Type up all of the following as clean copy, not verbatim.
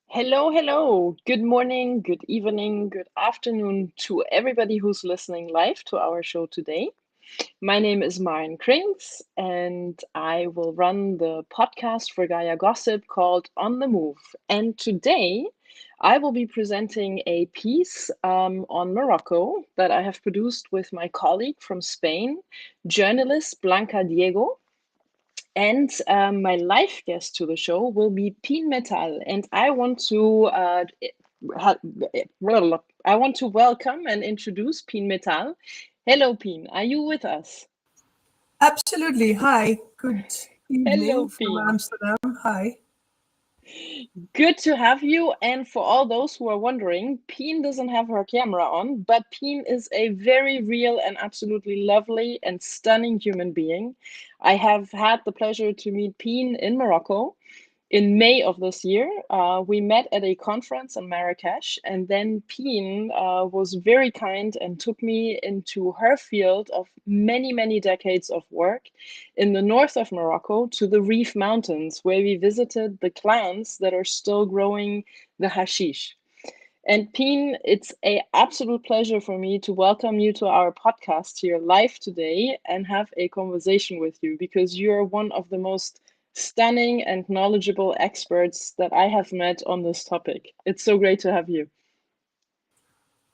Hello, hello. Good morning, good evening, good afternoon to everybody who's listening live to our show today. My name is Maren Krings, and I will run the podcast for Gaia Gossip called On the Move. And today I will be presenting a piece on Morocco that I have produced with my colleague from Spain, journalist Blanca Diego. And my live guest to the show will be Pien Metaal, and I want to welcome and introduce Pien Metaal. Hello, Pien. Are you with us? Absolutely. Hi. Good evening Hello, from Pien. Amsterdam. Hi. Good to have you. And for all those who are wondering, Pien doesn't have her camera on, but Pien is a very real and absolutely lovely and stunning human being. I have had the pleasure to meet Pien in Morocco in May of this year. We met at a conference in Marrakesh, and then Pien was very kind and took me into her field of many, many decades of work in the north of Morocco to the Rif Mountains, where we visited the clans that are still growing the hashish. And Pien, it's an absolute pleasure for me to welcome you to our podcast here live today and have a conversation with you, because you're one of the most stunning and knowledgeable experts that I have met on this topic. It's so great to have you.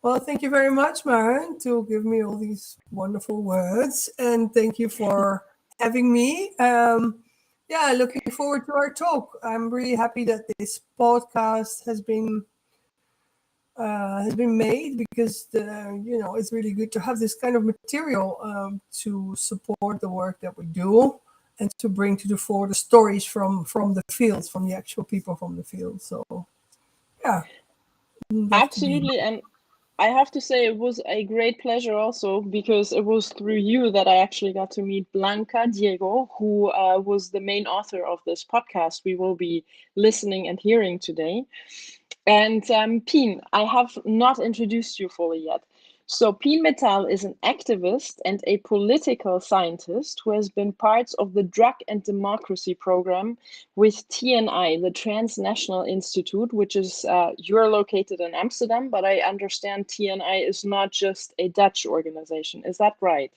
Well, thank you very much, Maren, to give me all these wonderful words. And thank you for having me. Looking forward to our talk. I'm really happy that this podcast has been made, because it's really good to have this kind of material to support the work that we do, and to bring to the fore the stories from the fields, from the actual people from the field. So, yeah. Absolutely. And I have to say, it was a great pleasure also, because it was through you that I actually got to meet Blanca Diego, who was the main author of this podcast we will be listening and hearing today. And Pien, I have not introduced you fully yet. So Pien Metaal is an activist and a political scientist who has been part of the Drug and Democracy program with TNI, the Transnational Institute, which is, you're located in Amsterdam, but I understand TNI is not just a Dutch organization. Is that right?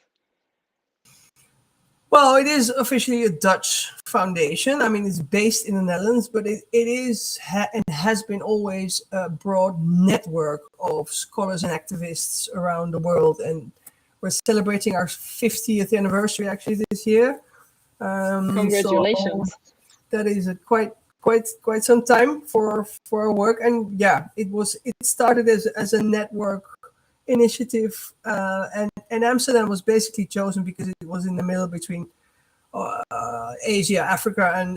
Well, it is officially a Dutch foundation. I mean, it's based in the Netherlands, but it is and has been always a broad network of scholars and activists around the world. And we're celebrating our 50th anniversary actually this year. Congratulations. So that is quite some time for our work. And yeah, it started as a network initiative, and Amsterdam was basically chosen because it was in the middle between Asia, Africa, and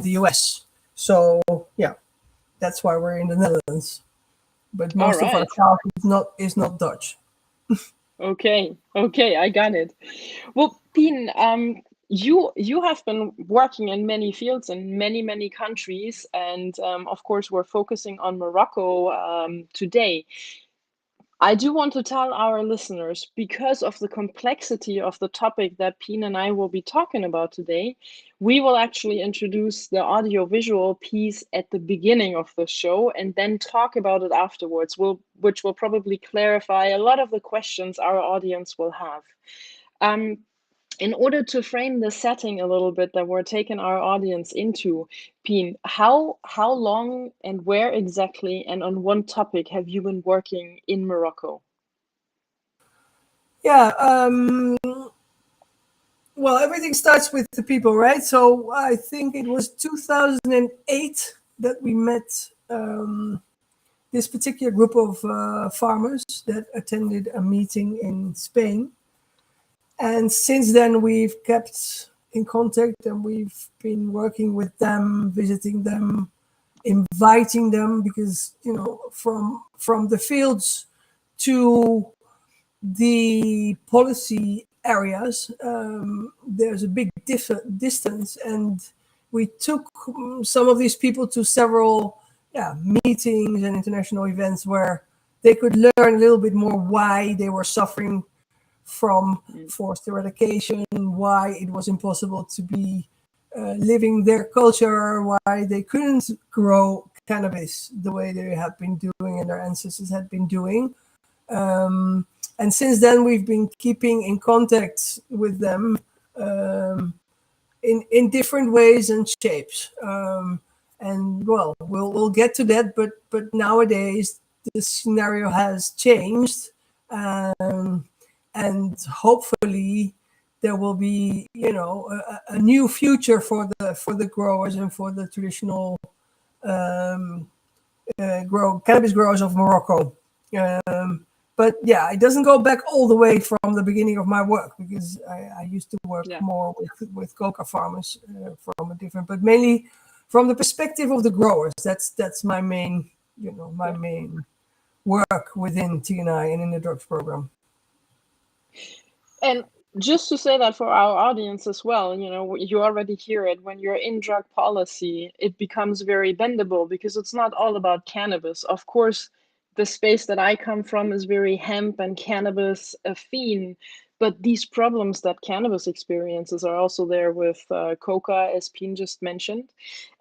the US. So yeah, that's why we're in the Netherlands. But most of our staff is not Dutch. Okay, I got it. Well, Pien, you have been working in many fields in many countries, and of course we're focusing on Morocco today. I do want to tell our listeners, because of the complexity of the topic that Pien and I will be talking about today, we will actually introduce the audio-visual piece at the beginning of the show and then talk about it afterwards, which will probably clarify a lot of the questions our audience will have. In order to frame the setting a little bit that we're taking our audience into, Pien, how long and where exactly and on what topic have you been working in Morocco? Yeah, well, everything starts with the people, right? So I think it was 2008 that we met this particular group of farmers that attended a meeting in Spain. And since then, we've kept in contact, and we've been working with them, visiting them, inviting them, because, you know, from the fields to the policy areas, there's a big distance, and we took some of these people to several meetings and international events where they could learn a little bit more why they were suffering from forced eradication, why it was impossible to be living their culture, why they couldn't grow cannabis the way they had been doing and their ancestors had been doing. And since then, we've been keeping in contact with them in different ways and shapes. And well, we'll get to that, but nowadays the scenario has changed, and hopefully there will be, you know, a new future for the growers and for the traditional cannabis growers of Morocco. But yeah, it doesn't go back all the way from the beginning of my work, because I used to work more with coca farmers from a different, but mainly from the perspective of the growers. That's my main, you know, main work within TNI and in the drugs program. And just to say that for our audience as well, you know, you already hear it. When you're in drug policy, it becomes very bendable, because it's not all about cannabis. Of course, the space that I come from is very hemp and cannabis affine, but these problems that cannabis experiences are also there with coca, as Pien just mentioned.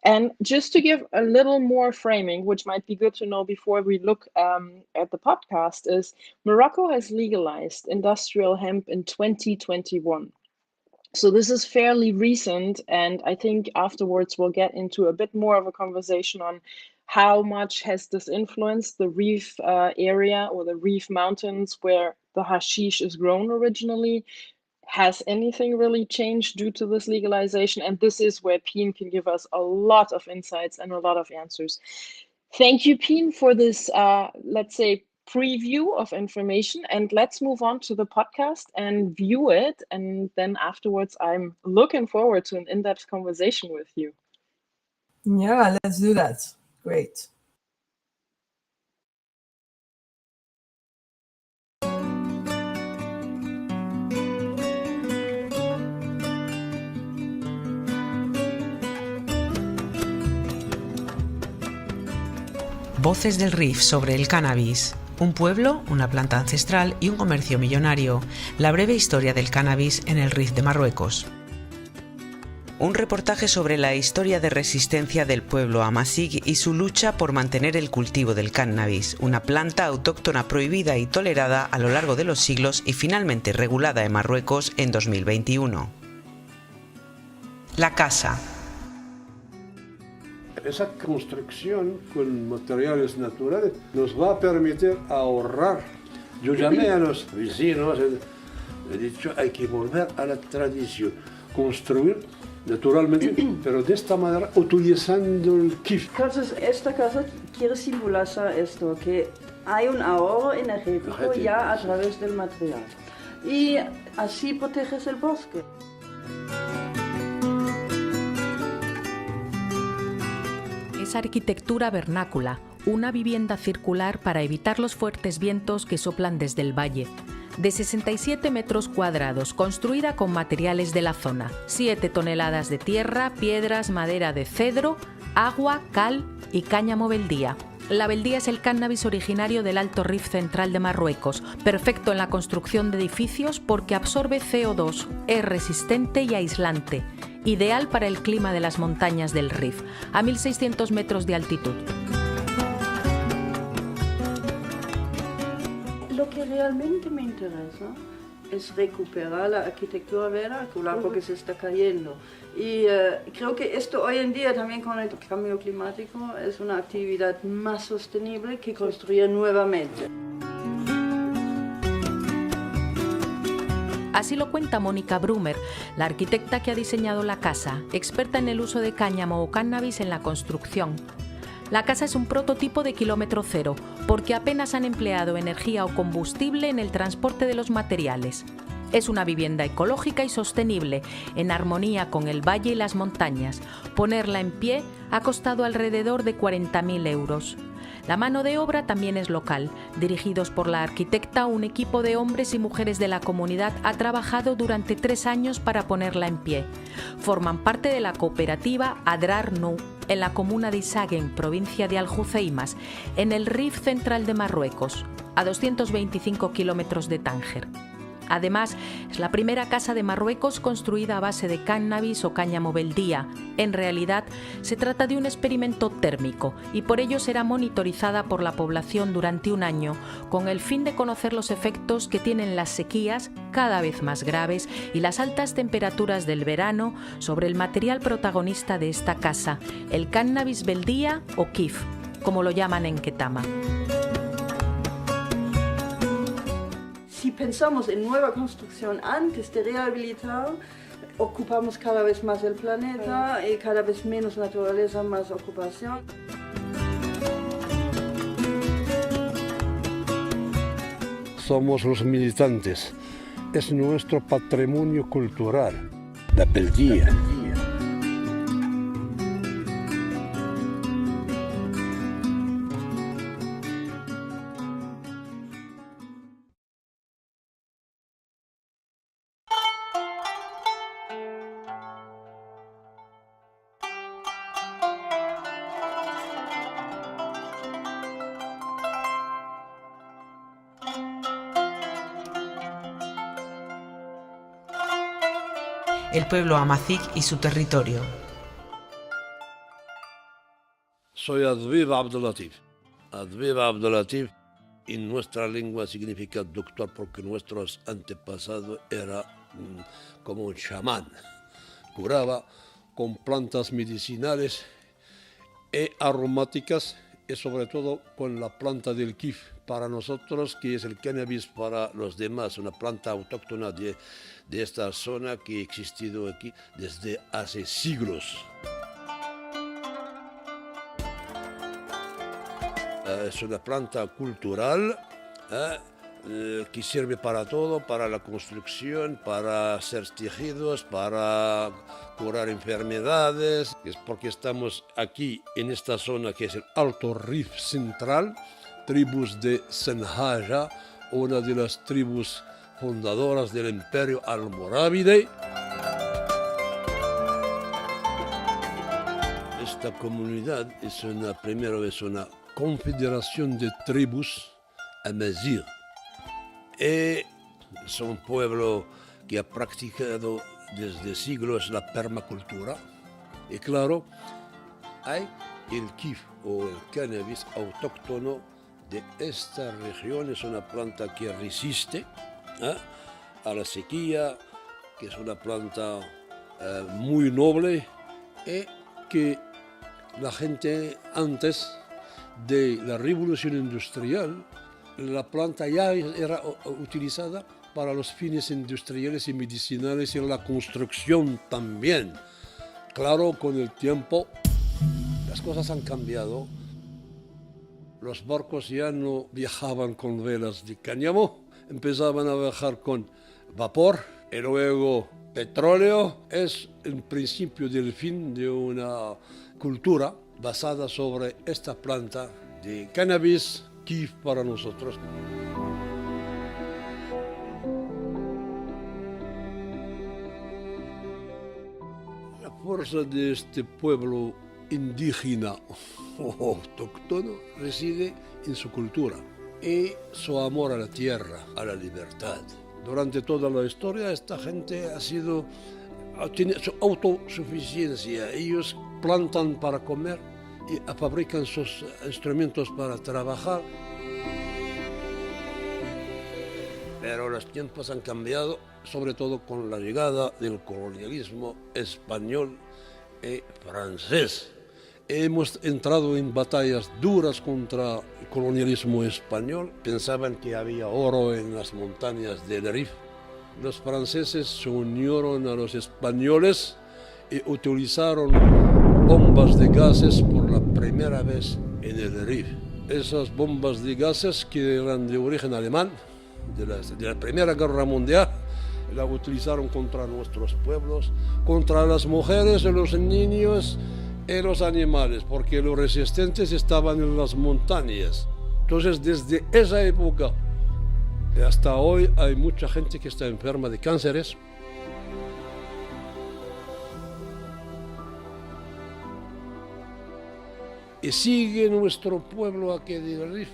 And just to give a little more framing, which might be good to know before we look at the podcast, is Morocco has legalized industrial hemp in 2021. So this is fairly recent, and I think afterwards we'll get into a bit more of a conversation on how much has this influenced the Rif area, or the Rif mountains where the hashish is grown originally. Has anything really changed due to this legalization? And this is where Pien can give us a lot of insights and a lot of answers. Thank you, Pien, for this, let's say, preview of information, and let's move on to the podcast and view it. And then afterwards, I'm looking forward to an in-depth conversation with you. Yeah, let's do that. Great. Voces del Rif sobre el cannabis. Un pueblo, una planta ancestral y un comercio millonario. La breve historia del cannabis en el Rif de Marruecos. Un reportaje sobre la historia de resistencia del pueblo Amazigh y su lucha por mantener el cultivo del cannabis, una planta autóctona prohibida y tolerada a lo largo de los siglos y finalmente regulada en Marruecos en 2021. La casa. Esa construcción con materiales naturales nos va a permitir ahorrar. Yo llamé a los vecinos, he dicho, hay que volver a la tradición, construir naturalmente, pero de esta manera utilizando el kif. Entonces, esta casa quiere simbolizar esto, que hay un ahorro energético ya a través del material. Y así proteges el bosque. Es arquitectura vernácula, una vivienda circular para evitar los fuertes vientos que soplan desde el valle. De 67 metros cuadrados, construida con materiales de la zona, 7 toneladas de tierra, piedras, madera de cedro, agua, cal y cáñamo Beldía. La Beldía es el cannabis originario del Alto Rif central de Marruecos, perfecto en la construcción de edificios porque absorbe CO2, es resistente y aislante, ideal para el clima de las montañas del Rif, a 1.600 metros de altitud. Lo que realmente me interesa es recuperar la arquitectura vernácula porque se está cayendo. Y creo que esto hoy en día también con el cambio climático es una actividad más sostenible que construir nuevamente. Así lo cuenta Mónica Brumer, la arquitecta que ha diseñado la casa, experta en el uso de cáñamo o cannabis en la construcción. La casa es un prototipo de kilómetro cero, porque apenas han empleado energía o combustible en el transporte de los materiales. Es una vivienda ecológica y sostenible, en armonía con el valle y las montañas. Ponerla en pie ha costado alrededor de 40.000 euros. La mano de obra también es local. Dirigidos por la arquitecta, un equipo de hombres y mujeres de la comunidad ha trabajado durante 3 años para ponerla en pie. Forman parte de la cooperativa Adrar Nou, en la comuna de Isaguen, provincia de Aljuceimas, en el Rif central de Marruecos, a 225 kilómetros de Tánger. Además, es la primera casa de Marruecos construida a base de cannabis o cáñamo Beldía. En realidad, se trata de un experimento térmico y por ello será monitorizada por la población durante 1 año, con el fin de conocer los efectos que tienen las sequías, cada vez más graves, y las altas temperaturas del verano sobre el material protagonista de esta casa, el cannabis Beldía o kif, como lo llaman en Ketama. Si pensamos en nueva construcción antes de rehabilitar, ocupamos cada vez más el planeta y cada vez menos naturaleza, más ocupación. Somos los militantes, es nuestro patrimonio cultural, la Beldía. El pueblo Amazigh y su territorio. Soy Adviv Abdelatif. Adviv Abdelatif en nuestra lengua significa doctor porque nuestros antepasados era como un chamán. Curaba con plantas medicinales y aromáticas y sobre todo con la planta del kif para nosotros, que es el cannabis para los demás, una planta autóctona de esta zona que ha existido aquí desde hace siglos. Es una planta cultural que sirve para todo, para la construcción, para hacer tejidos, para curar enfermedades. Es porque estamos aquí en esta zona que es el Alto Rif Central, tribus de Senhaja, una de las tribus fundadoras del Imperio Almorávide. Esta comunidad es una confederación de tribus Amazigh. Es un pueblo que ha practicado desde siglos la permacultura. Y claro, hay el kif o el cannabis autóctono de esta región. Es una planta que resiste a la sequía, que es una planta muy noble y que la gente antes de la revolución industrial, la planta ya era utilizada para los fines industriales y medicinales y en la construcción también. Claro, con el tiempo las cosas han cambiado. Los barcos ya no viajaban con velas de cáñamo, empezaban a viajar con vapor y luego petróleo. Es el principio del fin de una cultura basada sobre esta planta de cannabis, kif para nosotros. La fuerza de este pueblo indígena o autóctono reside en su cultura y su amor a la tierra, a la libertad. Durante toda la historia esta gente tiene su autosuficiencia. Ellos plantan para comer y fabrican sus instrumentos para trabajar. Pero los tiempos han cambiado, sobre todo con la llegada del colonialismo español y francés. Hemos entrado en batallas duras contra el colonialismo español. Pensaban que había oro en las montañas del Rif. Los franceses se unieron a los españoles y utilizaron bombas de gases por la primera vez en el Rif. Esas bombas de gases que eran de origen alemán, de la Primera Guerra Mundial, la utilizaron contra nuestros pueblos, contra las mujeres, los niños y los animales, porque los resistentes estaban en las montañas. Entonces, desde esa época hasta hoy hay mucha gente que está enferma de cánceres. Y sigue nuestro pueblo aquí del Rif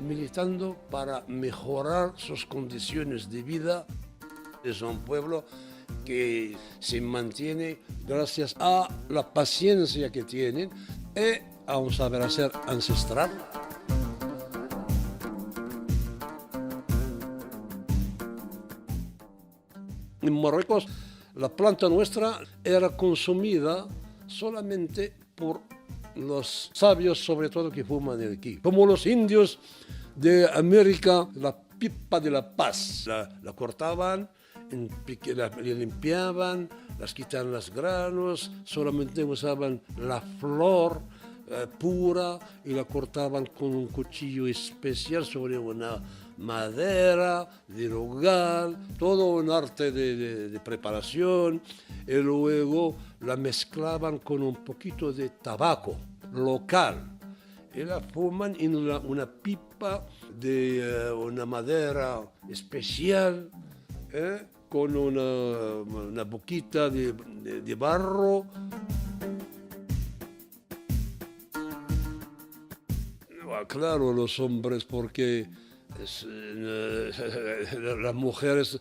militando para mejorar sus condiciones de vida. Es un pueblo que se mantiene gracias a la paciencia que tienen y a un saber hacer ancestral. En Marruecos, la planta nuestra era consumida solamente por los sabios, sobre todo, que fuman aquí. Como los indios de América, la pipa de la paz. La cortaban, la limpiaban, las quitaban los granos, solamente usaban la flor pura y la cortaban con un cuchillo especial sobre una madera de nogal, todo un arte de preparación, y luego la mezclaban con un poquito de tabaco local y la fuman en una pipa de una madera especial, con una boquita de barro. Claro, los hombres, porque las mujeres,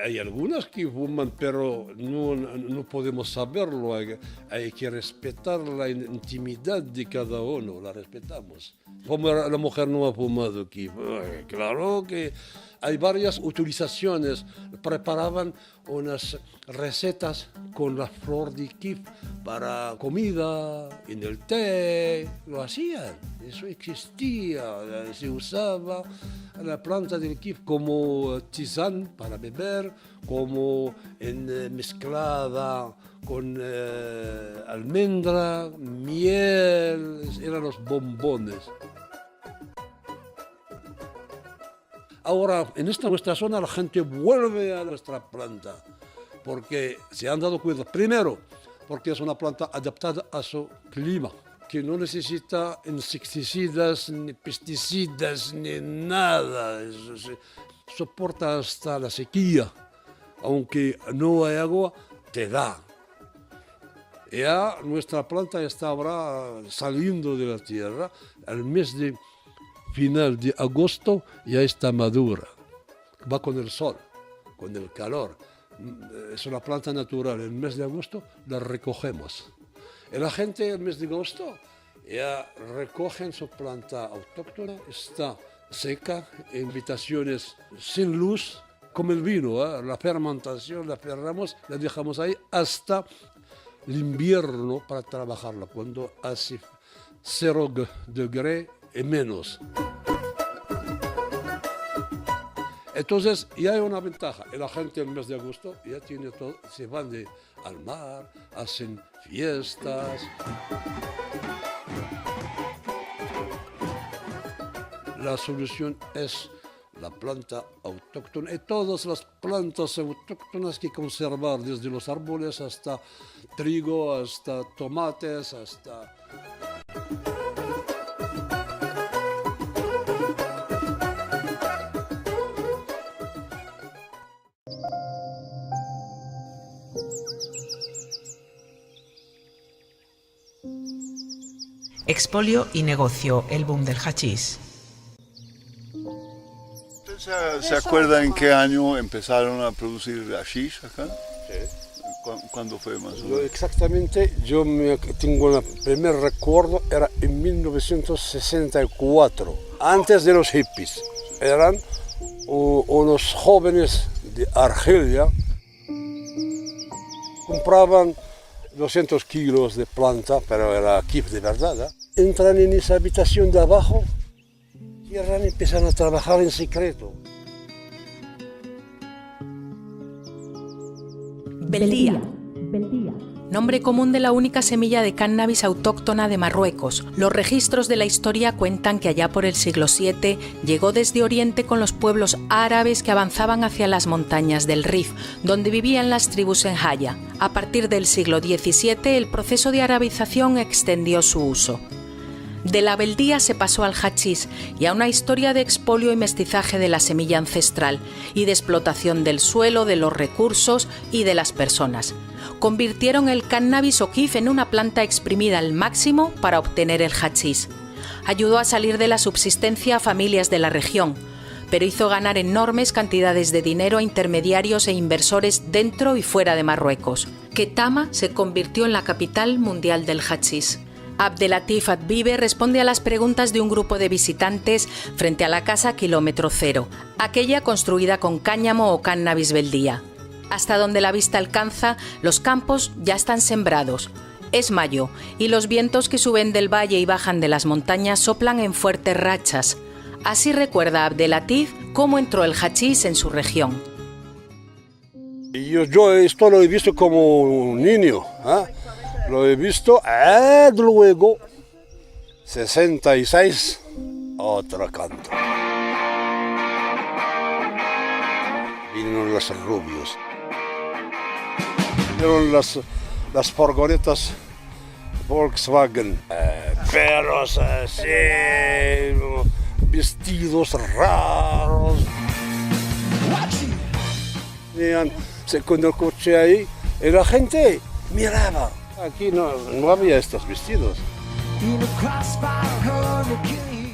hay algunas que fuman, pero no podemos saberlo. Hay que respetar la intimidad de cada uno, la respetamos. Como la mujer no ha fumado aquí, claro que hay varias utilizaciones. Preparaban unas recetas con la flor de kif para comida, en el té, lo hacían. Eso existía, se usaba la planta del kif como tisán para beber, como mezclada con almendra, miel, eran los bombones. Ahora, en nuestra zona, la gente vuelve a nuestra planta porque se han dado cuenta, primero, porque es una planta adaptada a su clima, que no necesita insecticidas, ni pesticidas, ni nada. Soporta hasta la sequía, aunque no hay agua, te da. Ya nuestra planta está ahora saliendo de la tierra, al mes de final de agosto ya está madura, va con el sol, con el calor. Es una planta natural. El mes de agosto la recogemos. Y la gente el mes de agosto ya recogen su planta autóctona, está seca, en habitaciones sin luz, como el vino, la fermentación la cerramos, la dejamos ahí hasta el invierno para trabajarla, cuando hace 0 grados y menos. Entonces ya hay una ventaja. La gente en el mes de agosto ya tiene todo, se van al mar, hacen fiestas. La solución es la planta autóctona y todas las plantas autóctonas que conservar, desde los árboles hasta trigo, hasta tomates, hasta... Expolio y negocio, el boom del hachís. ¿Se acuerda en qué año empezaron a producir hashish acá? Sí. ¿Cuándo fue más o menos? Exactamente, yo tengo el primer recuerdo, era en 1964, antes de los hippies. Eran unos jóvenes de Argelia, compraban 200 kilos de planta, pero era kif de verdad. Entran en esa habitación de abajo, cierran y empiezan a trabajar en secreto. Beldía. nombre común de la única semilla de cannabis autóctona de Marruecos. Los registros de la historia cuentan que allá por el siglo VII llegó desde Oriente con los pueblos árabes que avanzaban hacia las montañas del Rif, donde vivían las tribus en Gaia. A partir del siglo XVII, el proceso de arabización extendió su uso. De la Beldía se pasó al hachís y a una historia de expolio y mestizaje de la semilla ancestral y de explotación del suelo, de los recursos y de las personas. Convirtieron el cannabis o kif en una planta exprimida al máximo para obtener el hachís. Ayudó a salir de la subsistencia a familias de la región, pero hizo ganar enormes cantidades de dinero a intermediarios e inversores dentro y fuera de Marruecos. Ketama se convirtió en la capital mundial del hachís. Abdelatif Adbibe responde a las preguntas de un grupo de visitantes frente a la casa Kilómetro Cero, aquella construida con cáñamo o cannabis Beldía. Hasta donde la vista alcanza, los campos ya están sembrados. Es mayo y los vientos que suben del valle y bajan de las montañas soplan en fuertes rachas. Así recuerda Abdelatif cómo entró el hachís en su región. Yo esto lo he visto como un niño, ¿eh? Lo he visto, luego, 66, otro canto. Vinieron los rubios. Vieron las furgonetas Volkswagen, perros así, vestidos raros. Con el coche ahí, y la gente miraba. Aquí no había estos vestidos.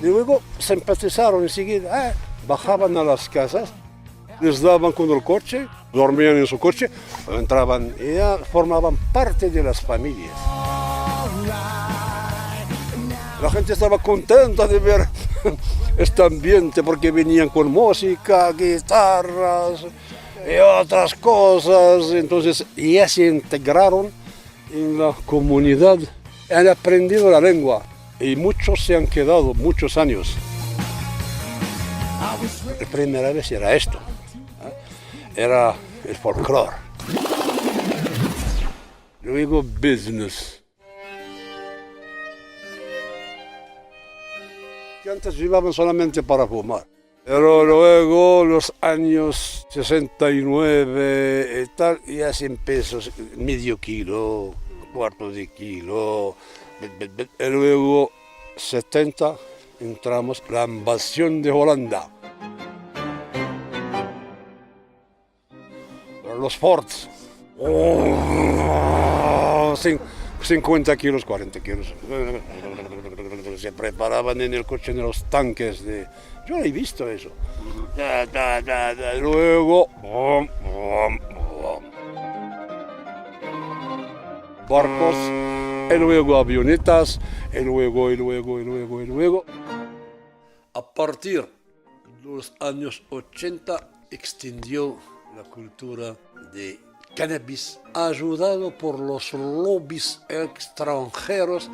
Y luego se empatizaron enseguida, bajaban a las casas, les daban con el coche, dormían en su coche, entraban y ya formaban parte de las familias. La gente estaba contenta de ver este ambiente porque venían con música, guitarras y otras cosas. Entonces ya se integraron en la comunidad, han aprendido la lengua y muchos se han quedado muchos años. La primera vez era esto, era el folclore. Luego business. Que antes vivían solamente para fumar. Pero luego, los años 69 y tal, ya se empezó medio kilo, cuarto de kilo. Y luego, 70, entramos la invasión de Holanda. Los Fords. 50 kilos, 40 kilos. Se preparaban en el coche en los tanques de... Yo he visto eso. Luego... barcos, y luego avionetas, y luego. A partir de los años 80 extendió la cultura de cannabis, ayudado por los lobbies extranjeros.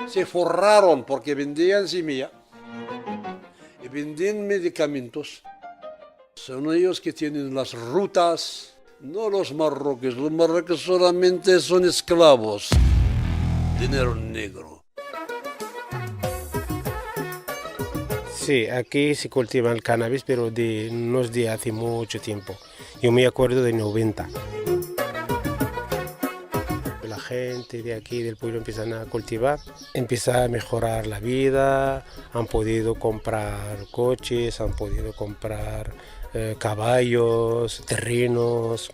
Se forraron porque vendían semilla y vendían medicamentos. Son ellos que tienen las rutas, no los marroquíes. Los marroquíes solamente son esclavos. Dinero negro. Sí, aquí se cultiva el cannabis, pero no es de hace mucho tiempo. Yo me acuerdo de 90. La gente de aquí del pueblo empiezan a cultivar, empieza a mejorar la vida, han podido comprar coches, han podido comprar caballos, terrenos,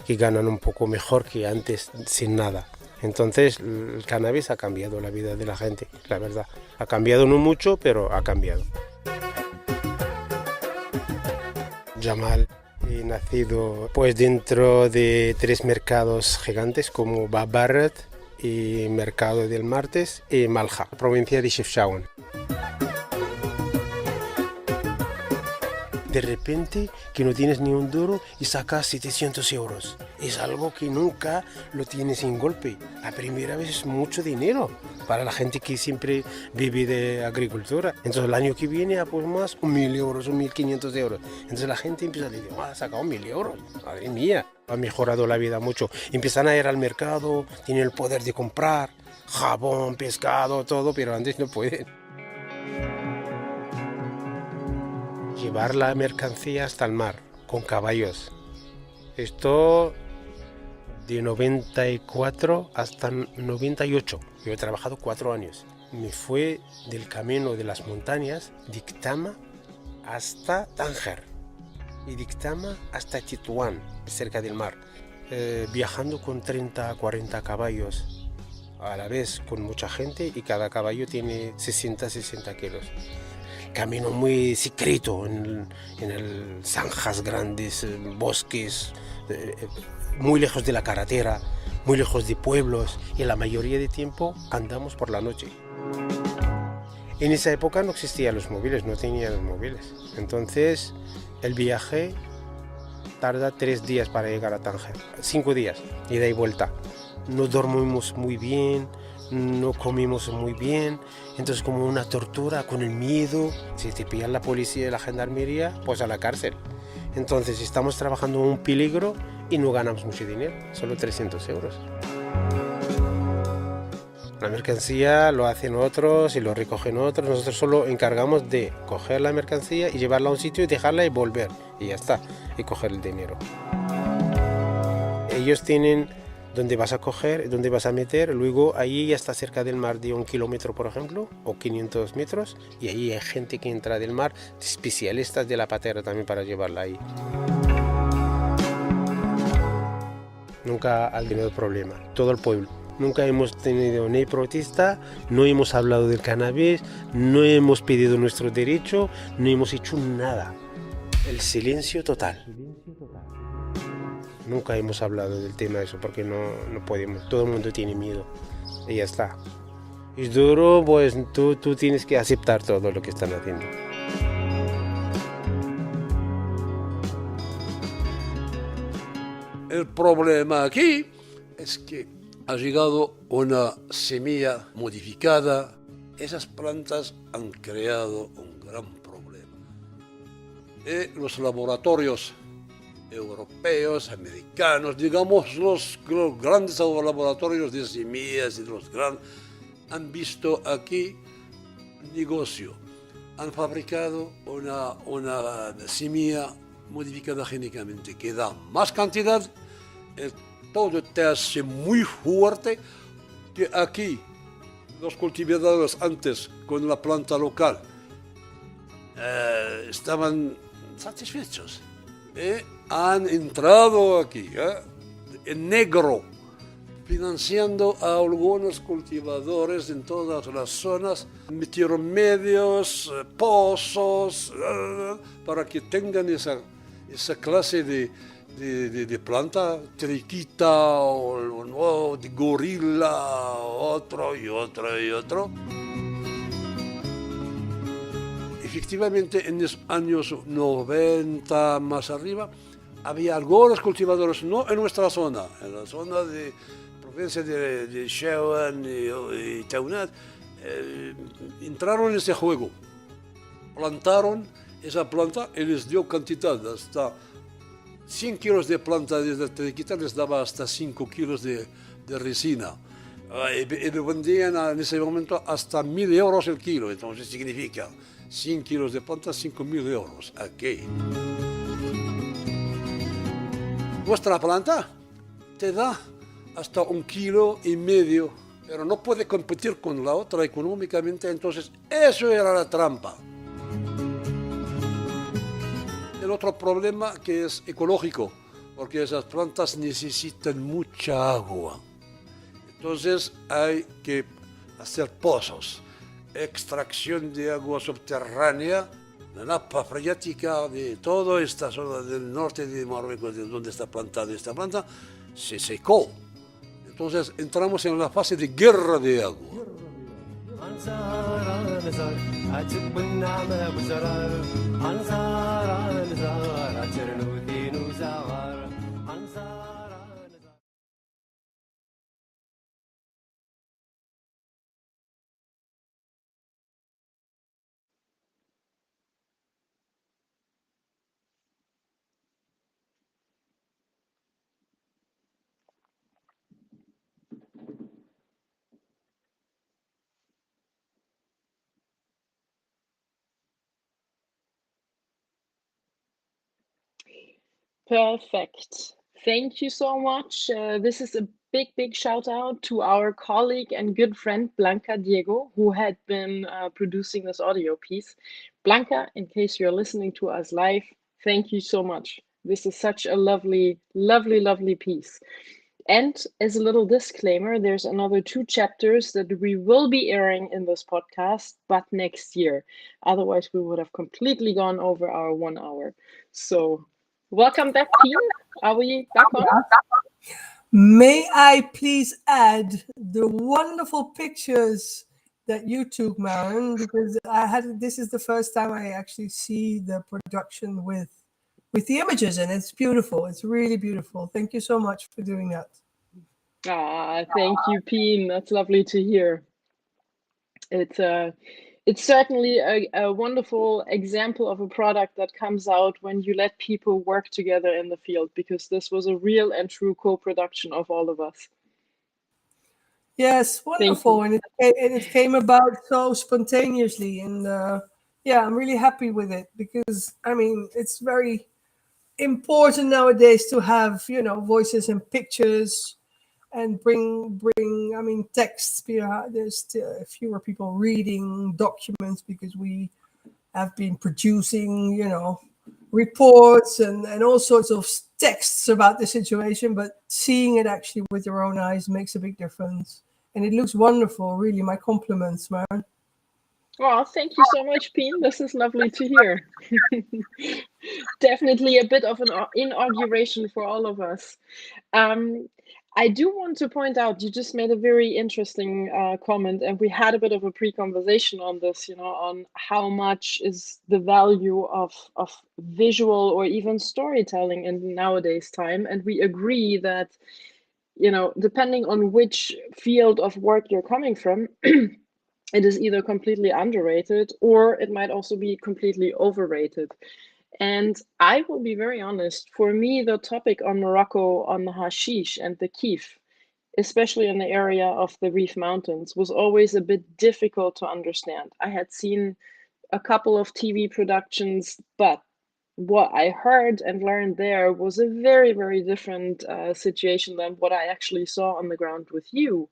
que ganan un poco mejor que antes sin nada. Entonces el cannabis ha cambiado la vida de la gente, la verdad. Ha cambiado no mucho, pero ha cambiado. Jamal, he nacido pues dentro de 3 mercados gigantes como Babarret, y Mercado del Martes y Malja, provincia de Chefchaouen. De repente que no tienes ni un duro y sacas 700 euros. Es algo que nunca lo tienes sin golpe. La primera vez es mucho dinero para la gente que siempre vive de agricultura. Entonces el año que viene pues más 1.000 euros, 1.500 euros. Entonces la gente empieza a decir, ha sacado 1.000 euros, madre mía. ha mejorado la vida mucho. Empiezan a ir al mercado, tienen el poder de comprar jabón, pescado, todo, pero antes no pueden. Llevar la mercancía hasta el mar con caballos. Esto de 94 hasta 98. Yo he trabajado 4 años. Me fue del camino de las montañas, Dictama, hasta Tánger. Y Dictama hasta Tetuán, cerca del mar. Viajando con 30 a 40 caballos a la vez, con mucha gente, y cada caballo tiene 60 kilos. Camino muy secreto en zanjas grandes, bosques, muy lejos de la carretera, muy lejos de pueblos, y la mayoría de tiempo andamos por la noche. En esa época no existían los móviles, no tenían los móviles. Entonces el viaje tarda 3 días para llegar a Tánger, 5 días, ida y vuelta. No dormimos muy bien, no comimos muy bien, entonces como una tortura, con el miedo. Si te pillan la policía y la gendarmería, pues a la cárcel. Entonces estamos trabajando en un peligro y no ganamos mucho dinero, solo 300 euros. La mercancía lo hacen otros y lo recogen otros, nosotros solo encargamos de coger la mercancía y llevarla a un sitio y dejarla y volver, y ya está, y coger el dinero. Ellos tienen donde vas a coger, donde vas a meter, luego ahí ya está cerca del mar de 1 kilómetro, por ejemplo, o 500 metros, y ahí hay gente que entra del mar, especialistas de la patera también para llevarla ahí. Nunca ha tenido problema, todo el pueblo. Nunca hemos tenido ni protesta, no hemos hablado del cannabis, no hemos pedido nuestro derecho, no hemos hecho nada. El silencio total. Nunca hemos hablado del tema de eso porque no podemos, todo el mundo tiene miedo y ya está. Es duro, pues tú tienes que aceptar todo lo que están haciendo. El problema aquí es que ha llegado una semilla modificada. Esas plantas han creado un gran problema. Y los laboratorios europeos, americanos, digamos los grandes laboratorios de semillas y los grandes, han visto aquí negocio. Han fabricado una semilla modificada genéticamente que da más cantidad, todo te hace muy fuerte, que aquí los cultivadores antes con la planta local estaban satisfechos. Han entrado aquí en negro, financiando a algunos cultivadores en todas las zonas, metieron medios, pozos, para que tengan esa clase de planta, triquita o de gorila, otro y otro y otro. Efectivamente, en los años 90 más arriba, había algunos cultivadores, no en nuestra zona, en la zona de provincia de Shewan y Taunat, entraron en ese juego, plantaron esa planta y les dio cantidad, hasta 100 kilos de planta de triquita les daba hasta 5 kilos de resina. Y lo vendían en ese momento hasta 1.000 euros el kilo, entonces significa 100 kilos de planta, 5.000 euros. Aquí. Nuestra planta te da hasta 1,5 kilos, pero no puede competir con la otra económicamente, entonces eso era la trampa. El otro problema que es ecológico, porque esas plantas necesitan mucha agua. Entonces hay que hacer pozos, extracción de agua subterránea, la napa freática de toda esta zona del norte de Marruecos, de donde está plantada esta planta, se secó. Entonces entramos en la fase de guerra de agua. Perfect. Thank you so much. This is a big shout out to our colleague and good friend Blanca Diego, who had been producing this audio piece. Blanca, in case you're listening to us live, thank you so much. This is such a lovely piece. And as a little disclaimer, there's another 2 chapters that we will be airing in this podcast, but next year. Otherwise, we would have completely gone over our 1 hour. So, welcome back, Pien. Are we back on? May I please add the wonderful pictures that you took, Maren, because this is the first time I actually see the production with the images, and it's beautiful. It's really beautiful. Thank you so much for doing that. Thank you, Pien. That's lovely to hear. It's certainly a wonderful example of a product that comes out when you let people work together in the field, because this was a real and true co-production of all of us. Yes, wonderful. And it came about so spontaneously. And yeah, I'm really happy with it, because, I mean, it's very important nowadays to have, voices and pictures and bring I mean, text. There's still fewer people reading documents, because we have been producing, reports and all sorts of texts about the situation, but seeing it actually with your own eyes makes a big difference. And it looks wonderful, really. My compliments, Maren. Oh, thank you so much, Pien. This is lovely to hear. Definitely a bit of an inauguration for all of us. I do want to point out, you just made a very interesting comment, and we had a bit of a pre-conversation on this, on how much is the value of visual or even storytelling in nowadays time. And we agree that, depending on which field of work you're coming from, it is either completely underrated or it might also be completely overrated. And I will be very honest, for me, the topic on Morocco, on the hashish and the kief, especially in the area of the Rif Mountains, was always a bit difficult to understand. I had seen a couple of TV productions, but what I heard and learned there was a very different situation than what I actually saw on the ground with you.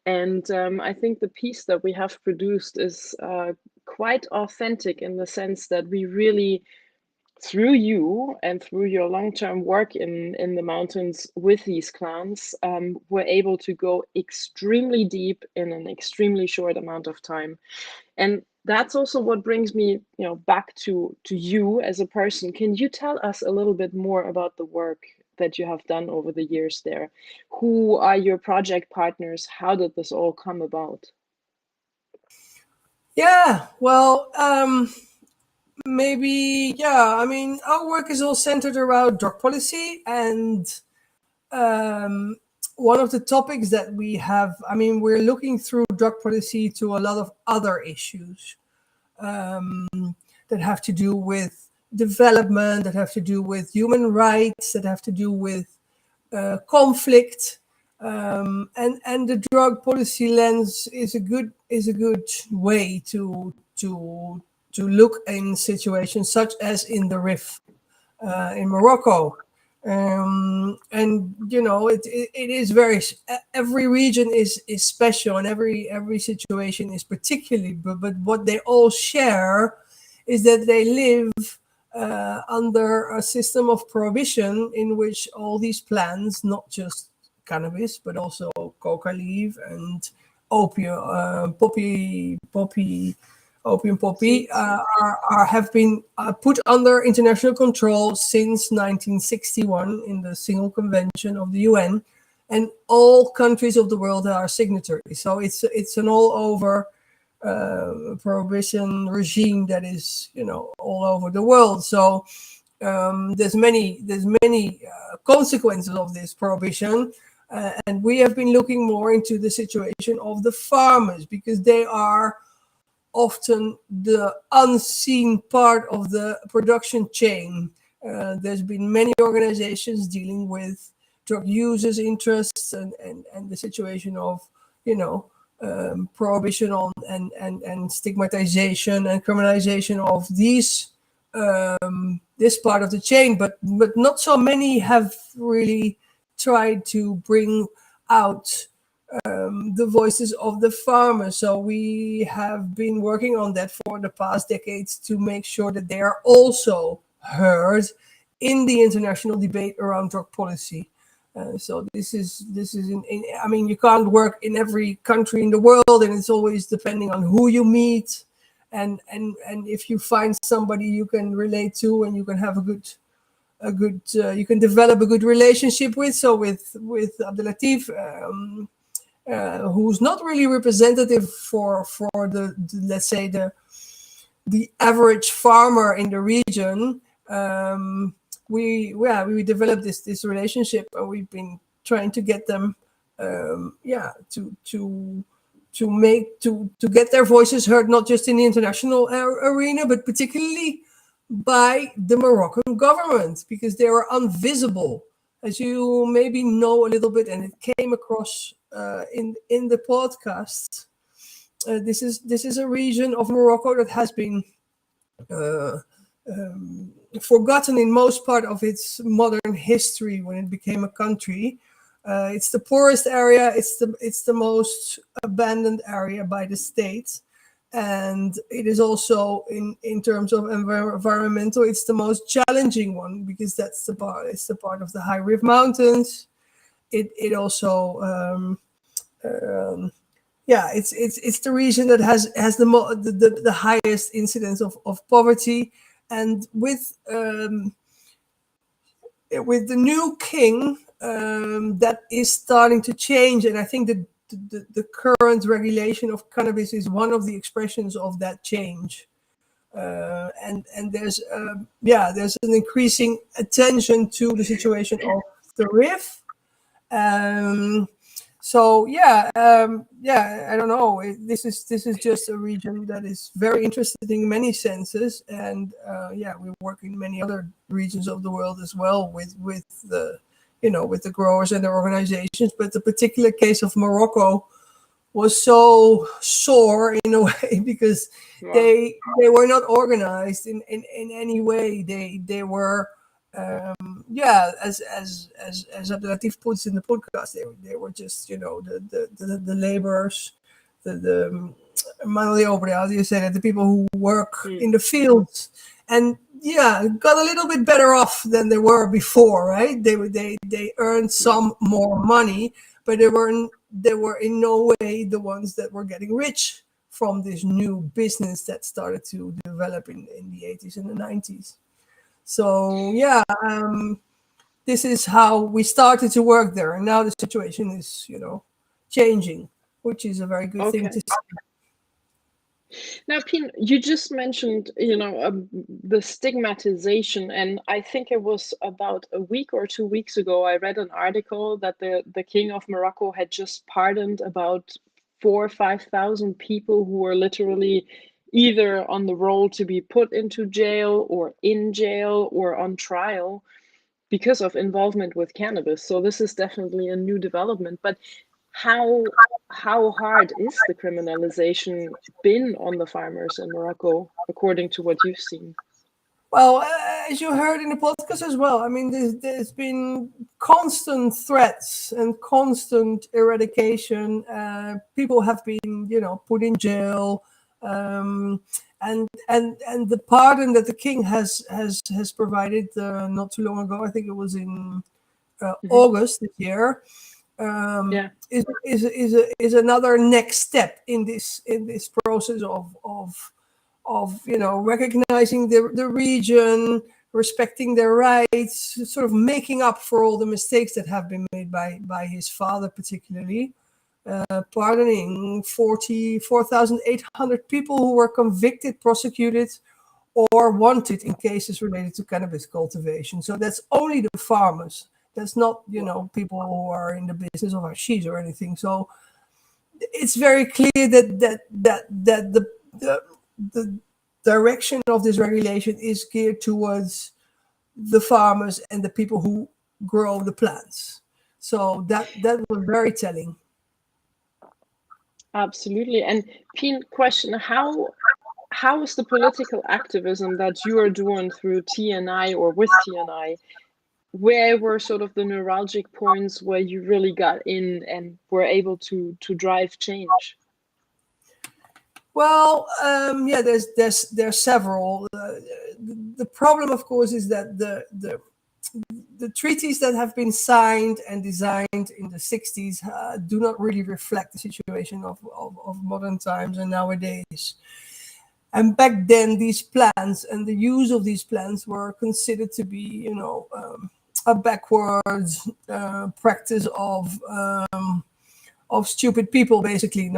And I think the piece that we have produced is quite authentic, in the sense that we really, through you and through your long-term work in the mountains with these clans, were able to go extremely deep in an extremely short amount of time. And that's also what brings me, back to you as a person. Can you tell us a little bit more about the work that you have done over the years there? Who are your project partners? How did this all come about? Yeah, well, maybe, yeah. I mean, our work is all centered around drug policy, and one of the topics that we have, I mean, we're looking through drug policy to a lot of other issues that have to do with development, that have to do with human rights, that have to do with conflict, and the drug policy lens is a good way to look in situations such as in the Rif in Morocco. And it is very, every region is special, and every situation is particularly, but what they all share is that they live under a system of prohibition, in which all these plants, not just cannabis, but also coca leaf and opium poppy, have been put under international control since 1961 in the Single Convention of the UN, and all countries of the world are signatories. So it's an all over prohibition regime that is, all over the world. So there's many consequences of this prohibition, and we have been looking more into the situation of the farmers, because they are often the unseen part of the production chain. There's been many organizations dealing with drug users' interests and the situation of, prohibition on and stigmatization and criminalization of these this part of the chain, but not so many have really tried to bring out the voices of the farmers. So we have been working on that for the past decades to make sure that they are also heard in the international debate around drug policy. So this is I mean, you can't work in every country in the world, and it's always depending on who you meet, and if you find somebody you can relate to and you can have a good you can develop a good relationship with. So with Abdelatif, who's not really representative for the let's say the average farmer in the region. We developed this relationship, and we've been trying to get them to get their voices heard, not just in the international arena, but particularly by the Moroccan government, because they were invisible, as you maybe know a little bit, and it came across in the podcast. This is a region of Morocco that has been forgotten in most part of its modern history when it became a country. It's the poorest area. It's the most abandoned area by the state, and it is also in terms of environmental, it's the most challenging one, because it's the part of the high Rif Mountains. It also it's the region that has the highest incidence of poverty. And with the new king, that is starting to change, and I think that the current regulation of cannabis is one of the expressions of that change. And there's there's an increasing attention to the situation of the Rif. I don't know. This is just a region that is very interesting in many senses, and we work in many other regions of the world as well with the with the growers and the organizations. But the particular case of Morocco was so sore in a way, because they were not organized in any way. They were. As Abdelatif puts in the podcast, they were just the laborers, the mano de obra, as you said, the people who work in the fields, and got a little bit better off than they were before, right? They earned some more money, but they were in no way the ones that were getting rich from this new business that started to develop in the 80s and the 90s. So this is how we started to work there, and now the situation is changing, which is a very good thing to see. Now, Pien, you just mentioned the stigmatization, and I think it was about a week or 2 weeks ago I read an article that the King of Morocco had just pardoned about 4,000 or 5,000 people who were literally either on the roll to be put into jail or in jail or on trial because of involvement with cannabis. So this is definitely a new development. But how hard is the criminalization been on the farmers in Morocco, according to what you've seen? Well, as you heard in the podcast as well, I mean, there's been constant threats and constant eradication. People have been, put in jail. And the pardon that the king has provided not too long ago, I think it was in August this year, is another next step in this process of recognizing the region, respecting their rights, sort of making up for all the mistakes that have been made by his father, particularly. Pardoning 4,800 people who were convicted, prosecuted, or wanted in cases related to cannabis cultivation. So that's only the farmers. That's not, people who are in the business of hashish or anything. So it's very clear that the direction of this regulation is geared towards the farmers and the people who grow the plants. So that was very telling. Absolutely. And Pien, question, how how is the political activism that you are doing through TNI or with TNI? Where were sort of the neuralgic points where you really got in and were able to drive change? Well, yeah, there's several. The problem, of course, is that the treaties that have been signed and designed in the 60s do not really reflect the situation of modern times and nowadays. And back then, these plants and the use of these plants were considered to be, a backwards practice of stupid people, basically, and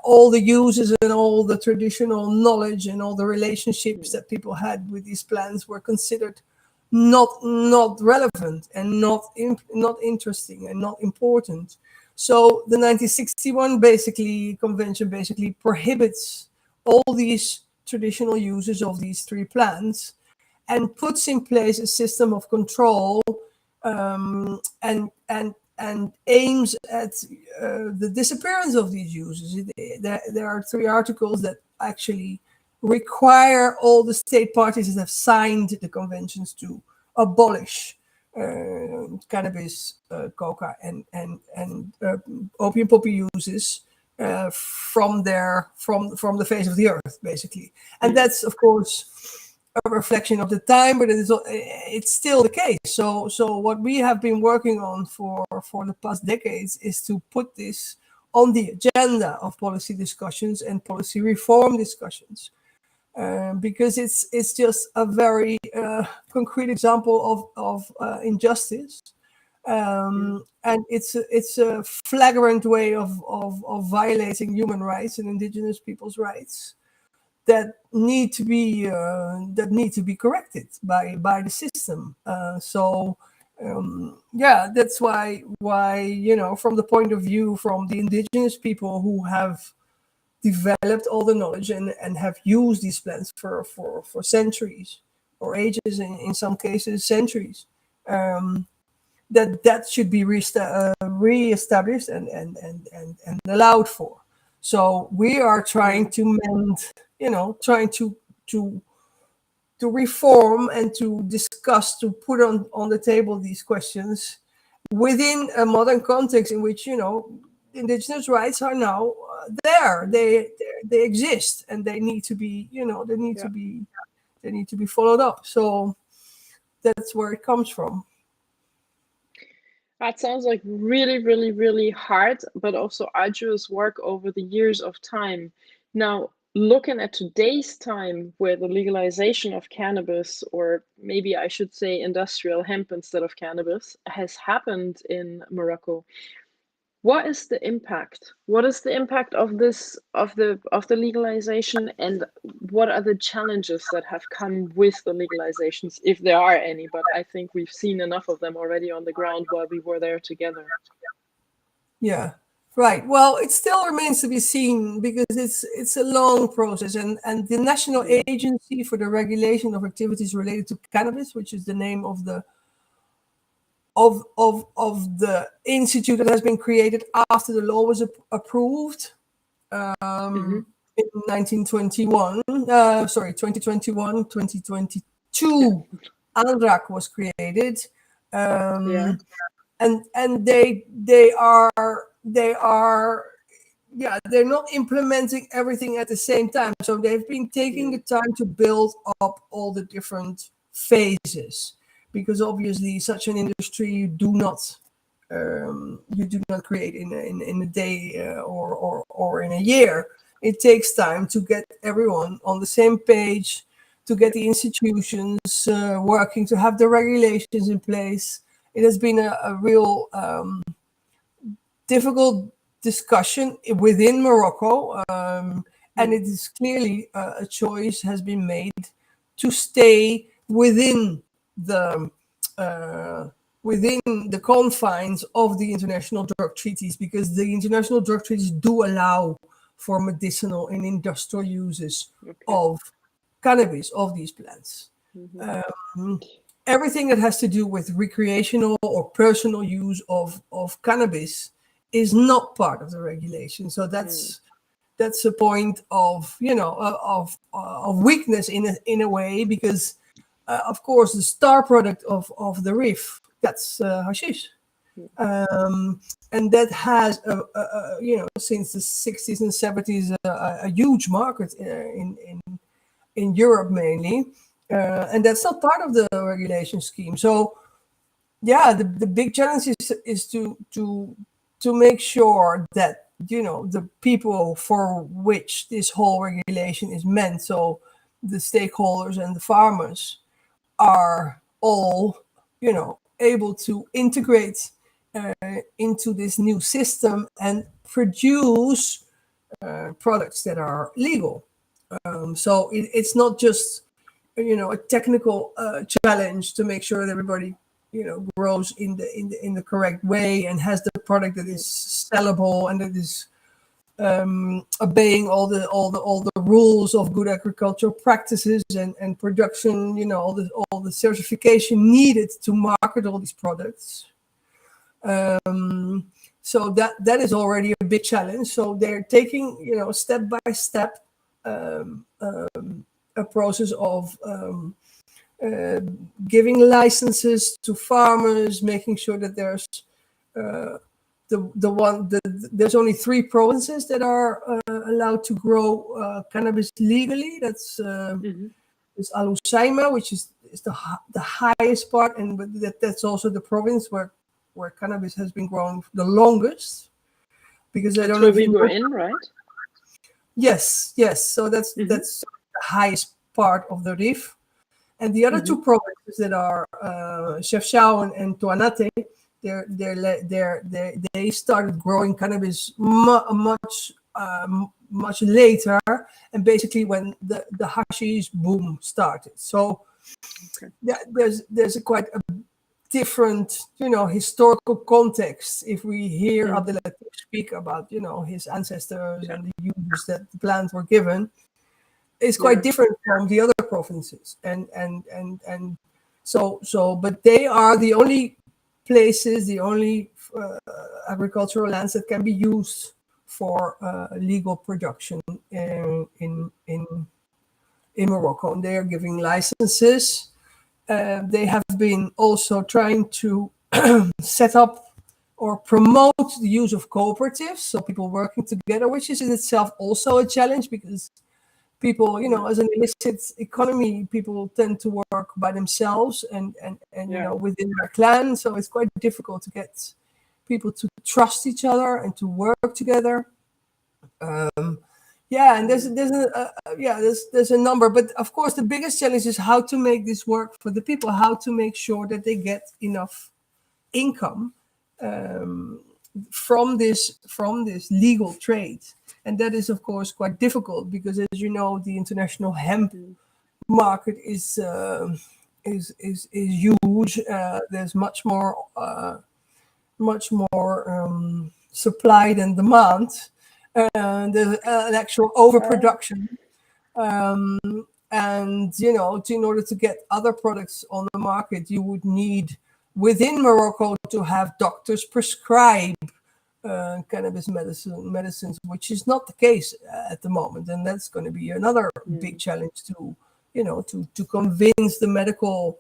all the uses and all the traditional knowledge and all the relationships that people had with these plants were considered not relevant and not interesting and not important. So the 1961 convention basically prohibits all these traditional uses of these three plants and puts in place a system of control and aims at the disappearance of these uses. There are 3 articles that actually require all the state parties that have signed the conventions to abolish cannabis, coca, and opium poppy uses from the face of the earth, basically. And that's, of course, a reflection of the time, but it's still the case. So what we have been working on for the past decades is to put this on the agenda of policy discussions and policy reform discussions, because it's just a very concrete example of injustice, and it's a flagrant way of violating human rights and indigenous people's rights that need to be corrected by the system. That's why from the point of view from the indigenous people who have developed all the knowledge and have used these plants for centuries or ages, in some cases centuries, that should be re-established and allowed for. So we are trying to mend, trying to reform and to discuss, to put on the table these questions within a modern context in which, indigenous rights are now there. They exist and they need to be, they need to be followed up. So that's where it comes from. That sounds like really, really, really hard, but also arduous work over the years of time. Now, looking at today's time, where the legalization of cannabis, or maybe I should say industrial hemp instead of cannabis, has happened in Morocco, what is the impact? What is the impact of this, of the legalization, and what are the challenges that have come with the legalizations, if there are any? But I think we've seen enough of them already on the ground while we were there together. Yeah, right. Well, it still remains to be seen because it's a long process, and the National Agency for the Regulation of Activities Related to Cannabis, which is the name of the institute that has been created after the law was approved in 2021, 2022. ANRAC was created, and they're not implementing everything at the same time. So they've been taking the time to build up all the different phases, because obviously such an industry you do not create in a day or in a year. It takes time to get everyone on the same page, to get the institutions working, to have the regulations in place. It has been a real difficult discussion within Morocco, and it is clearly a choice has been made to stay within the confines of the international drug treaties, because the international drug treaties do allow for medicinal and industrial uses of cannabis, of these plants. Everything that has to do with recreational or personal use of cannabis is not part of the regulation. So that's that's a point of, you know, of weakness in a way, because of course the star product of the Rif, that's hashish. And that has you know, since the 60s and 70s a huge market in Europe mainly, and that's not part of the regulation scheme. So yeah, the big challenge is to make sure that, you know, the people for which this whole regulation is meant, so the stakeholders and the farmers, are all, you know, able to integrate into this new system and produce products that are legal. So it's not just, you know, a technical challenge to make sure that everybody, you know, grows in the correct way and has the product that is sellable and that is obeying all the rules of good agricultural practices and production, you know, all the certification needed to market all these products. So that is already a big challenge. So they're taking, you know, step by step a process of giving licenses to farmers, making sure that there's there's only 3 provinces that are allowed to grow cannabis legally. That's is Al-Hoceima, which is the highest part, and that's also the province where cannabis has been grown the longest. Because I don't know if we were in, right? Yes. So that's the highest part of the Rif. And the other 2 provinces that are Chefchaouen and Toanate, they started growing cannabis much later, and basically when the hashish boom started. So there's quite a different, you know, historical context. If we hear Abdelatif speak about, you know, his ancestors and the use that the plants were given, it's quite different from the other provinces, and so but they are the only places, the only agricultural lands that can be used for legal production in Morocco, and they are giving licenses. They have been also trying to set up or promote the use of cooperatives, so people working together, which is in itself also a challenge, because people, you know, as an illicit economy, people tend to work by themselves and you know, within their clan. So it's quite difficult to get people to trust each other and to work together. And there's a number, but of course the biggest challenge is how to make this work for the people, how to make sure that they get enough income from this legal trade. And that is, of course, quite difficult, because, as you know, the international hemp market is huge. There's much more supply than demand. There's an actual overproduction. And, you know, in order to get other products on the market, you would need within Morocco to have doctors prescribe cannabis medicines, which is not the case at the moment, and that's going to be another big challenge to, you know, to convince the medical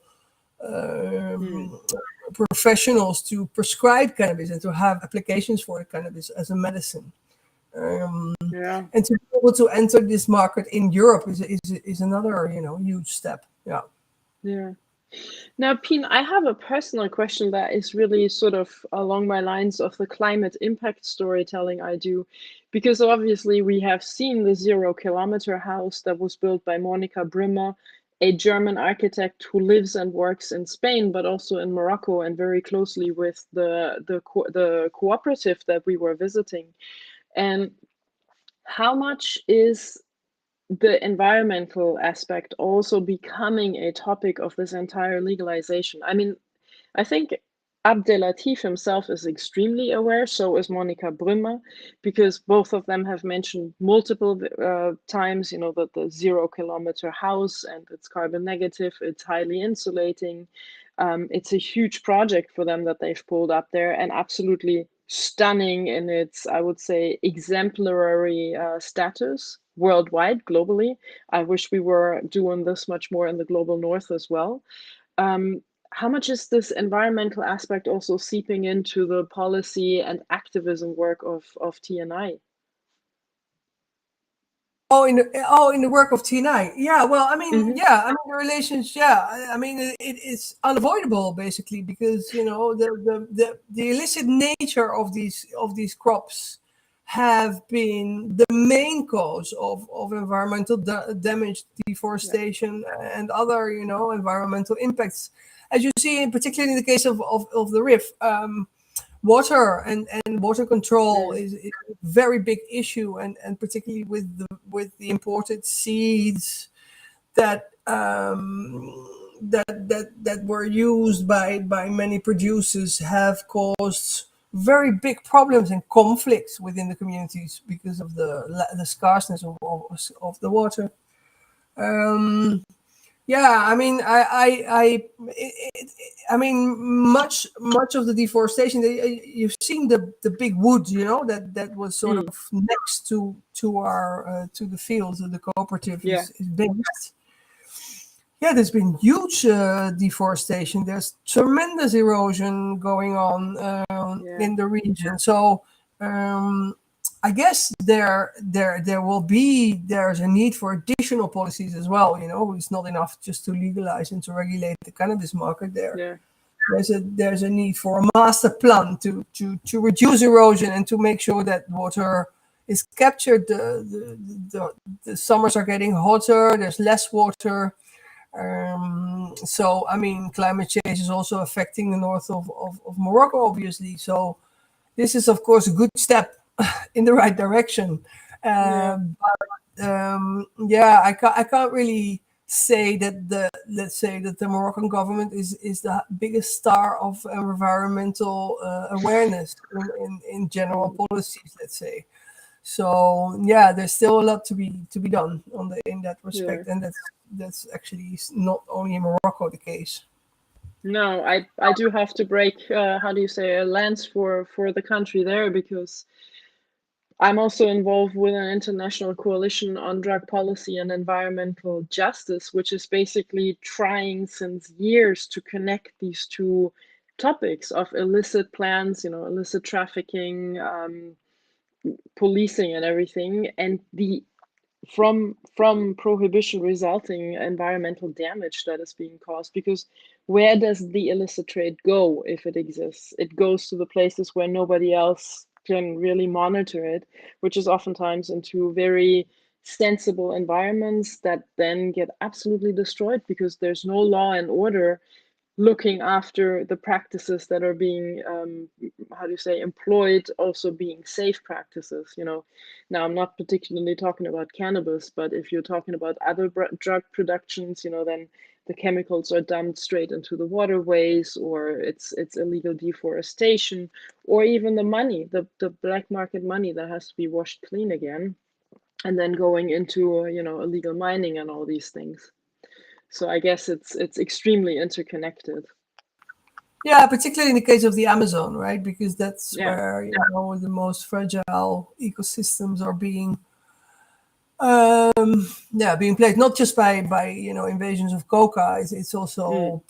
professionals to prescribe cannabis and to have applications for cannabis as a medicine. And to be able to enter this market in Europe is another, you know, huge step. Now, Pien, I have a personal question that is really sort of along my lines of the climate impact storytelling I do, because obviously we have seen the 0 kilometer house that was built by Monika Brimmer, a German architect who lives and works in Spain, but also in Morocco, and very closely with the cooperative that we were visiting. And how much is the environmental aspect also becoming a topic of this entire legalization? I mean, I think Abdelatif himself is extremely aware, so is Monika Brimmer, because both of them have mentioned multiple times, you know, that the 0 kilometer house, and it's carbon negative, it's highly insulating. It's a huge project for them that they've pulled up there, and absolutely stunning in its, I would say, exemplary status worldwide, globally. I wish we were doing this much more in the global north as well. How much is this environmental aspect also seeping into the policy and activism work of TNI? In the work of TNI, yeah. Well, I mean, the relations, I mean, it's unavoidable basically because the illicit nature of these crops have been the main cause of environmental damage, deforestation, and other environmental impacts, as you see, in particularly in the case of the Rif. Water and water control is a very big issue, and particularly with the imported seeds that were used by many producers have caused very big problems and conflicts within the communities because of the scarceness of the water. I mean, I mean, much of the deforestation. You've seen the big wood, that was sort of next to our to the fields that the cooperative is based. Yeah, there's been huge deforestation. There's tremendous erosion going on in the region. So I guess there's a need for additional policies as well. It's not enough just to legalize and to regulate the cannabis market there. Yeah. There's a need for a master plan to reduce erosion and to make sure that water is captured. The summers are getting hotter. There's less water. So I mean, climate change is also affecting the north of Morocco, obviously. So this is, of course, a good step in the right direction. I can't really say that the Moroccan government is the biggest star of environmental awareness in general policies, let's say. So there's still a lot to be done in that respect, and that's actually not only in Morocco the case. No, I do have to break how do you say, a lance for the country there, because I'm also involved with an international coalition on drug policy and environmental justice, which is basically trying since years to connect these two topics of illicit plants, illicit trafficking, policing and everything, and the from prohibition resulting environmental damage that is being caused. Because where does the illicit trade go if it exists? It goes to the places where nobody else can really monitor it, which is oftentimes into very sensible environments that then get absolutely destroyed because there's no law and order looking after the practices that are being employed, also being safe practices. Now I'm not particularly talking about cannabis, but if you're talking about other drug productions, then the chemicals are dumped straight into the waterways, or it's illegal deforestation, or even the money, the black market money that has to be washed clean again, and then going into illegal mining and all these things. So I guess it's extremely interconnected. Yeah, particularly in the case of the Amazon, right? Because that's where the most fragile ecosystems are being being plagued, not just by invasions of coca. It's also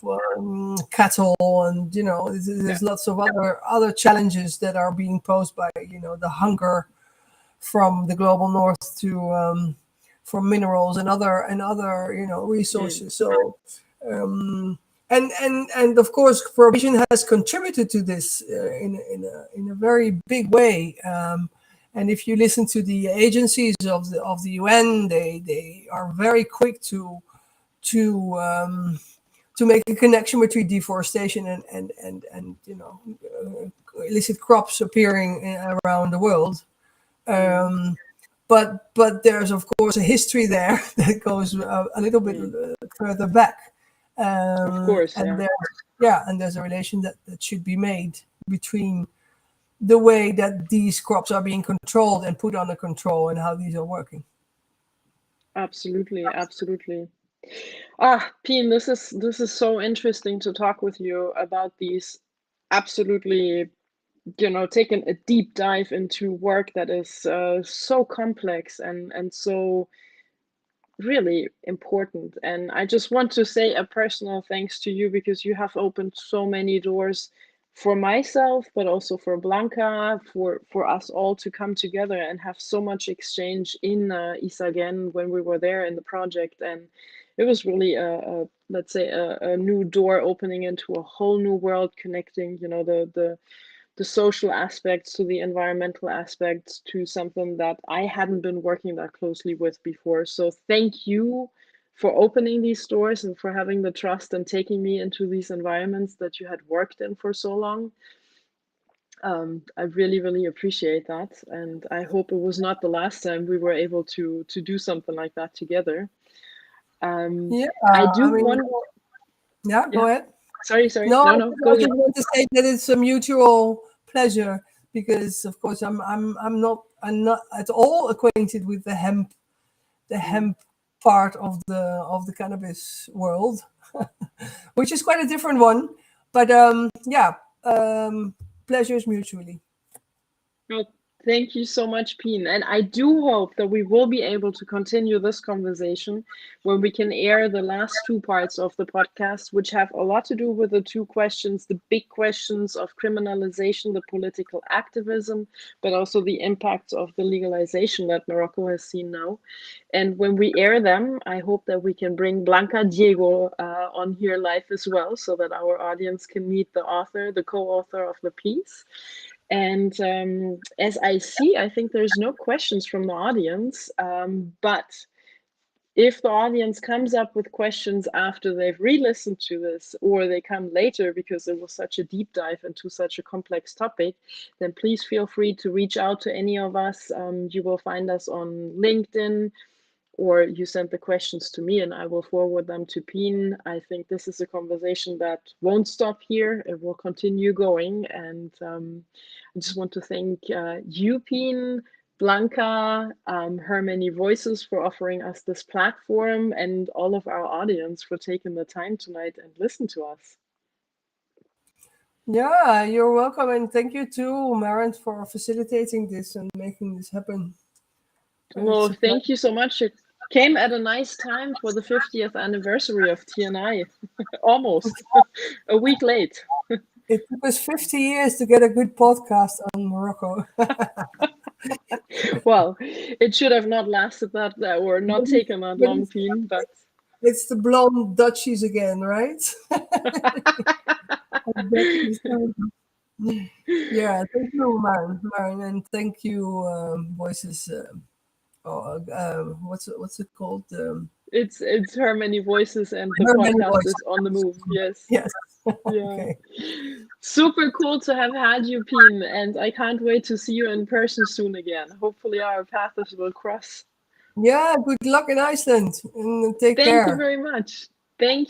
cattle, and there's lots of other challenges that are being posed by the hunger from the global north to for minerals and other resources. So and of course prohibition has contributed to this in a very big way. And if you listen to the agencies of the UN, they are very quick to make a connection between deforestation and illicit crops appearing around the world. But there's of course a history there that goes a little bit further back. Of course, and there's a relation that should be made between the way that these crops are being controlled and put under control and how these are working. Absolutely. Pien, this is so interesting to talk with you about these absolutely taken a deep dive into work that is so complex and so really important. And I just want to say a personal thanks to you, because you have opened so many doors for myself, but also for Blanca, for us all to come together and have so much exchange in Isagen when we were there in the project. And it was really let's say a new door opening into a whole new world, connecting the social aspects to the environmental aspects to something that I hadn't been working that closely with before. So thank you for opening these doors and for having the trust and taking me into these environments that you had worked in for so long. I really, really appreciate that. And I hope it was not the last time we were able to do something like that together. Yeah, I do I mean, want. yeah, go ahead. Sorry. No, No, go I ahead. just want to say that it's a mutual pleasure, because of course I'm not at all acquainted with the hemp part of the cannabis world, which is quite a different one. But pleasure is mutually. Well, thank you so much, Pien. And I do hope that we will be able to continue this conversation when we can air the last two parts of the podcast, which have a lot to do with the two questions, the big questions of criminalization, the political activism, but also the impacts of the legalization that Morocco has seen now. And when we air them, I hope that we can bring Blanca Diego on here live as well, so that our audience can meet the author, the co-author of the piece. And as I see, I think there's no questions from the audience, but if the audience comes up with questions after they've re-listened to this, or they come later because it was such a deep dive into such a complex topic, then please feel free to reach out to any of us. You will find us on LinkedIn, or you send the questions to me and I will forward them to Pien. I think this is a conversation that won't stop here. It will continue going. And I just want to thank you, Pien, Blanca, her many voices, for offering us this platform, and all of our audience for taking the time tonight and listen to us. Yeah, you're welcome. And thank you too, Maren, for facilitating this and making this happen. Well, thank you so much. It came at a nice time for the 50th anniversary of TNI. Almost a week late. It took us 50 years to get a good podcast on Morocco. Well, it should have not lasted that or not taken that long, Pien, but it's the blonde Dutchies again, right? Yeah, thank you, Maren, and thank you, Voices. What's it called? It's her many voices, and the podcast is on the move. Yes. Yes. Yeah. Okay. Super cool to have had you, Pien, and I can't wait to see you in person soon again. Hopefully our paths will cross. Yeah, good luck in Iceland, and take care. Thank you very much. Thank you.